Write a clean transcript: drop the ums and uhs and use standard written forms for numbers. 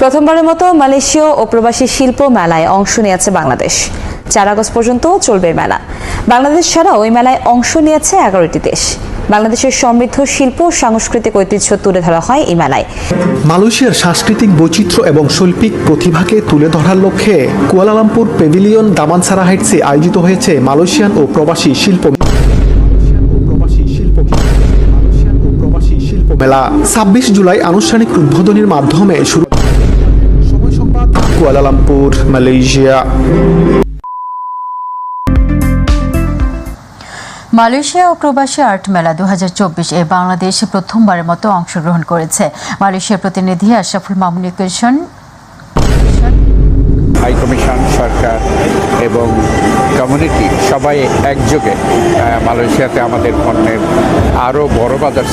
প্রথমবারের মতো মালয়েশীয় ও প্রবাসী শিল্প মেলায় অংশ নিয়েছে বাংলাদেশ। 4 আগস্ট পর্যন্ত চলবে মেলা। বাংলাদেশ ছাড়াও ওই মেলায় অংশ নিয়েছে 11টি দেশ। বাংলাদেশের সমৃদ্ধ শিল্প ও সাংস্কৃতিক ঐতিহ্য তুলে ধরা হয় এই মেলায়। মালয়েশিয়ার সাংস্কৃতিক বৈচিত্র্য এবং শৈল্পিক প্রতিভাকে তুলে ধরার লক্ষ্যে কুয়ালালামপুর প্যাভিলিয়ন দামানসারা হাইটসে আয়োজিত হয়েছে মালয়েশিয়ান ও প্রবাসী শিল্প মেলা। 26 জুলাই আনুষ্ঠানিক উদ্বোধনের মাধ্যমে শুরু। সময় সংবাদ, কুয়ালালামপুর, মালয়েশিয়া। মালয়েশিয়া ও প্রবাসী আর্ট মেলা 2024 এ বাংলাদেশ প্রথমবারের মতো অংশগ্রহণ করেছে। মালয়েশিয়ার প্রতিনিধি আশরাফুল মামুনিকেশন। হাই কমিশন, সরকার এবং কমিউনিটি সবাই একযোগে মালয়েশিয়াতে আমাদের পণ্যের আরও বড় বাজার